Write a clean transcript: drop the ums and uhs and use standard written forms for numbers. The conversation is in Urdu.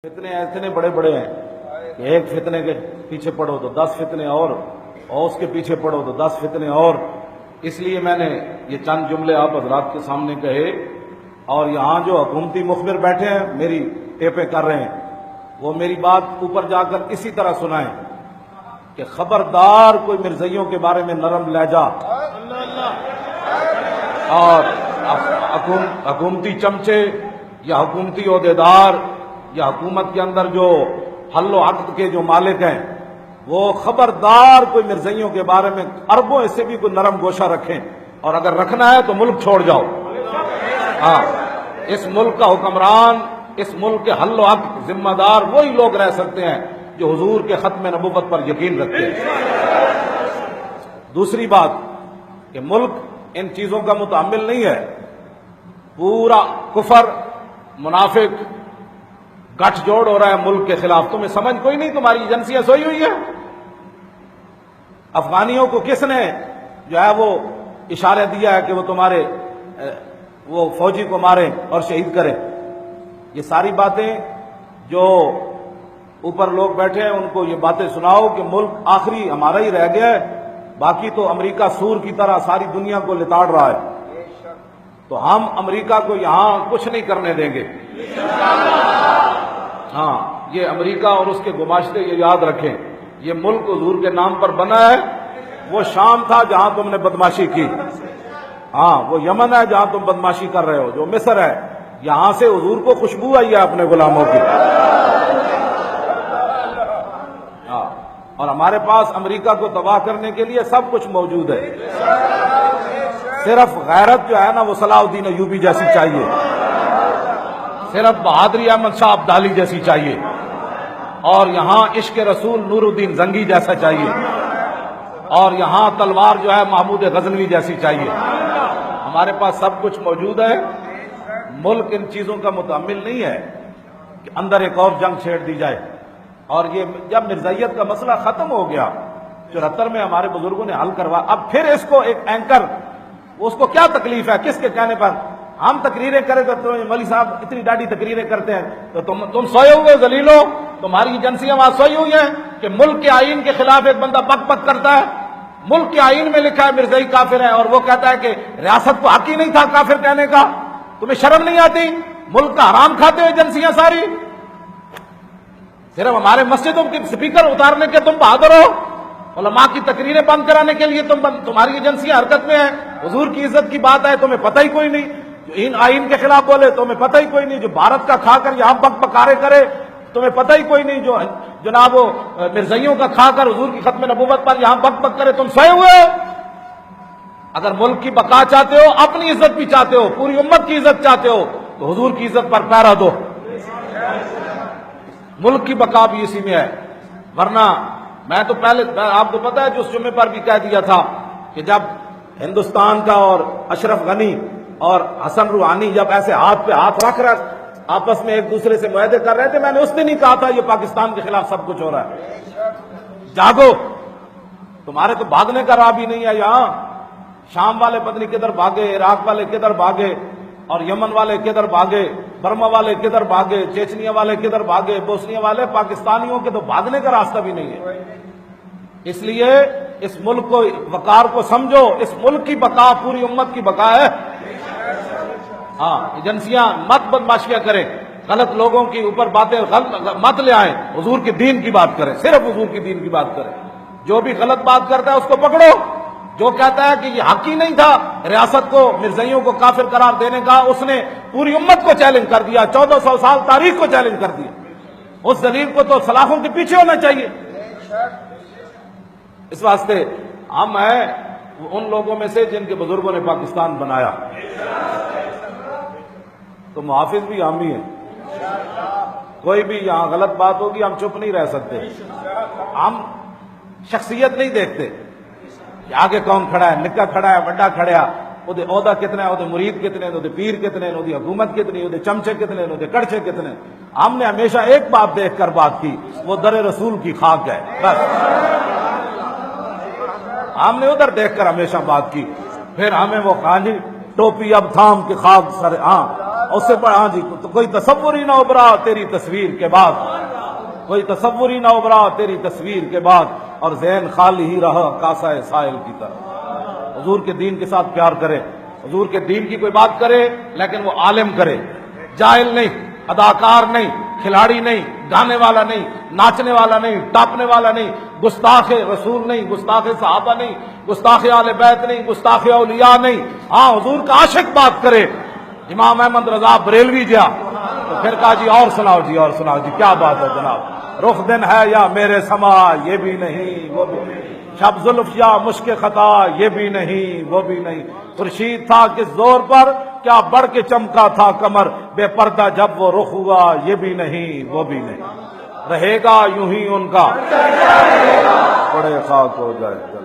فتنے اتنے بڑے بڑے ہیں کہ ایک فتنے کے پیچھے پڑھو تو 10 فتنے اور اس کے پیچھے پڑھو تو 10 فتنے اور. اس لیے میں نے یہ چند جملے آپ حضرات کے سامنے کہے. اور یہاں جو حکومتی مخبر بیٹھے ہیں میری ٹیپیں کر رہے ہیں وہ میری بات اوپر جا کر اسی طرح سنائیں کہ خبردار کوئی مرزائیوں کے بارے میں نرم لہجہ اور حکومتی چمچے یا حکومتی عہدیدار یا حکومت کے اندر جو حل و عقد کے جو مالک ہیں وہ خبردار کوئی مرزائیوں کے بارے میں اربوں اس سے بھی کوئی نرم گوشہ رکھیں. اور اگر رکھنا ہے تو ملک چھوڑ جاؤ. ہاں، اس ملک کا حکمران، اس ملک کے حل و عقد ذمہ دار وہی لوگ رہ سکتے ہیں جو حضور کے ختم نبوت پر یقین رکھتے ہیں. دوسری بات کہ ملک ان چیزوں کا متحمل نہیں ہے. پورا کفر، منافق، گٹھ جوڑ ہو رہا ہے ملک کے خلاف. تمہیں سمجھ کوئی نہیں؟ تمہاری ایجنسیاں سوئی ہوئی ہیں. افغانیوں کو کس نے جو ہے وہ اشارہ دیا ہے کہ وہ تمہارے وہ فوجی کو ماریں اور شہید کریں؟ یہ ساری باتیں جو اوپر لوگ بیٹھے ہیں ان کو یہ باتیں سناؤ کہ ملک آخری ہمارا ہی رہ گیا ہے، باقی تو امریکہ سور کی طرح ساری دنیا کو لتاڑ رہا ہے. تو ہم امریکہ کو یہاں کچھ نہیں کرنے دیں گے. ہاں، یہ امریکہ اور اس کے گماشتے یہ یاد رکھیں، یہ ملک حضور کے نام پر بنا ہے. وہ شام تھا جہاں تم نے بدماشی کی، ہاں وہ یمن ہے جہاں تم بدماشی کر رہے ہو، جو مصر ہے یہاں سے حضور کو خوشبو آئی ہے اپنے غلاموں کی. ہاں، اور ہمارے پاس امریکہ کو تباہ کرنے کے لیے سب کچھ موجود ہے. صرف غیرت جو ہے نا وہ صلاح الدین ایوبی جیسی چاہیے، صرف بہادری احمد شاہ ابدالی جیسی چاہیے، اور یہاں عشق رسول نور الدین زنگی جیسا چاہیے، اور یہاں تلوار جو ہے محمود غزنوی جیسی چاہیے. ہمارے پاس سب کچھ موجود ہے. ملک ان چیزوں کا متحمل نہیں ہے کہ اندر ایک اور جنگ چھیڑ دی جائے. اور یہ جب مرزائیت کا مسئلہ ختم ہو گیا 74 میں ہمارے بزرگوں نے حل کروا، اب پھر اس کو ایک اینکر، اس کو کیا تکلیف ہے؟ کس کے کہنے پر ہم تقریریں کرے تو مولوی صاحب اتنی ڈاڈی تقریریں کرتے ہیں تو تم سوئے ہوئے ذلیلو، تمہاری ایجنسیاں وہاں سوئی ہوئی ہیں کہ ملک کے آئین کے خلاف ایک بندہ بک بک کرتا ہے. ملک کے آئین میں لکھا ہے مرزائی کافر ہے اور وہ کہتا ہے کہ ریاست کو حق ہی نہیں تھا کافر کہنے کا. تمہیں شرم نہیں آتی؟ ملک کا حرام کھاتے ہو ایجنسیاں ساری. صرف ہمارے مسجدوں کے سپیکر اتارنے کے تم بہادر ہو، علماء کی تقریریں بند کرانے کے لیے تمہاری ایجنسیاں حرکت میں ہیں. حضور کی عزت کی بات ہے تمہیں پتہ ہی کوئی نہیں. جو ان آئین کے خلاف بولے تمہیں پتہ ہی کوئی نہیں. جو بھارت کا کھا کر یہاں بک بکارے کرے تمہیں پتہ ہی کوئی نہیں. جو جناب وہ مرزائیوں کا کھا کر حضور کی ختم نبوت پر یہاں بک بک کرے تم سوئے ہوئے ہو. اگر ملک کی بقا چاہتے ہو، اپنی عزت بھی چاہتے ہو، پوری امت کی عزت چاہتے ہو تو حضور کی عزت پر پہرا دو. ملک کی بقا بھی اسی میں ہے. ورنہ میں تو پہلے آپ کو پتا ہے جو اس جمعے پر بھی کہہ دیا تھا کہ جب ہندوستان کا اور اشرف غنی اور حسن روحانی جب ایسے ہاتھ پہ ہاتھ رکھ آپس میں ایک دوسرے سے معاہدے کر رہے تھے، میں نے اس دن ہی کہا تھا یہ پاکستان کے خلاف سب کچھ ہو رہا ہے. جاگو، تمہارے تو بھاگنے کا راہ بھی نہیں ہے. یہاں شام والے پتہ نہیں کدھر بھاگے، عراق والے کدھر بھاگے، اور یمن والے کدھر بھاگے، برما والے کدھر بھاگے، چیچنیا والے کدھر بھاگے، بوسنیا والے. پاکستانیوں کے تو بھاگنے کا راستہ بھی نہیں ہے. اس لیے اس ملک کو، وقار کو سمجھو. اس ملک کی بقا پوری امت کی بقا ہے. ہاں، ایجنسیاں مت بدماشیاں کریں، غلط لوگوں کی اوپر باتیں مت لے آئیں. حضور کے دین کی بات کریں، صرف حضور کے دین کی بات کریں. جو بھی غلط بات کرتا ہے اس کو پکڑو. جو کہتا ہے کہ یہ حق ہی نہیں تھا ریاست کو مرزائیوں کو کافر قرار دینے کا، اس نے پوری امت کو چیلنج کر دیا، 1400 سال تاریخ کو چیلنج کر دیا. اس دلیل کو تو سلاخوں کے پیچھے ہونا چاہیے. اس واسطے ہم ہیں ان لوگوں میں سے جن کے بزرگوں نے پاکستان بنایا، تو محافظ بھی ہم ہی ہیں. کوئی بھی یہاں غلط بات ہوگی ہم چپ نہیں رہ سکتے. ہم شخصیت نہیں دیکھتے کہ آگے کون کھڑا ہے، نکا کھڑا ہے، بڑا کھڑا، وہ عہدہ کتنا ہے، وہ مرید کتنے، وہ پیر کتنے، وہ حکومت کتنی، وہ چمچے کتنے، وہ کڑچے کتنے. ہم نے ہمیشہ ایک بات دیکھ کر بات کی، وہ در رسول کی خاک ہے. بس ہم نے ادھر دیکھ کر ہمیشہ بات کی. پھر ہمیں وہ خالی ٹوپی اب تھام کے خاک سر. ہاں، اس سے ہاں جی تو کوئی تصور ہی نہ ابھرا تیری تصویر کے بعد، کوئی تصور ہی نہ ابھرا تیری تصویر کے بعد، اور ذہن خالی ہی رہا کاسہ سائل کی طرح۔ حضور کے دین کے ساتھ پیار کرے، حضور کے دین کی کوئی بات کرے لیکن وہ عالم کرے، جاہل نہیں، اداکار نہیں، کھلاڑی نہیں، گانے والا نہیں، ناچنے والا نہیں، ٹاپنے والا نہیں، گستاخ رسول نہیں، گستاخ صحابہ نہیں، گستاخ آل بیت نہیں، گستاخ اولیاء نہیں، ہاں حضور کا عاشق بات کرے۔ امام احمد رضا بریلوی جا تو پھر کہا جی اور سناؤ جی، اور سناؤ جی، کیا بات ہے جناب، رخ دن ہے یا میرے سما یہ بھی نہیں وہ بھی نہیں، شب زلف یا مشک خطا یہ بھی نہیں وہ بھی نہیں، خورشید تھا کس زور پر کیا بڑھ کے چمکا تھا کمر، بے پردہ جب وہ رخ ہوا یہ بھی نہیں وہ بھی نہیں، رہے گا یوں ہی ان کا بڑے خاک ہو جائے گا۔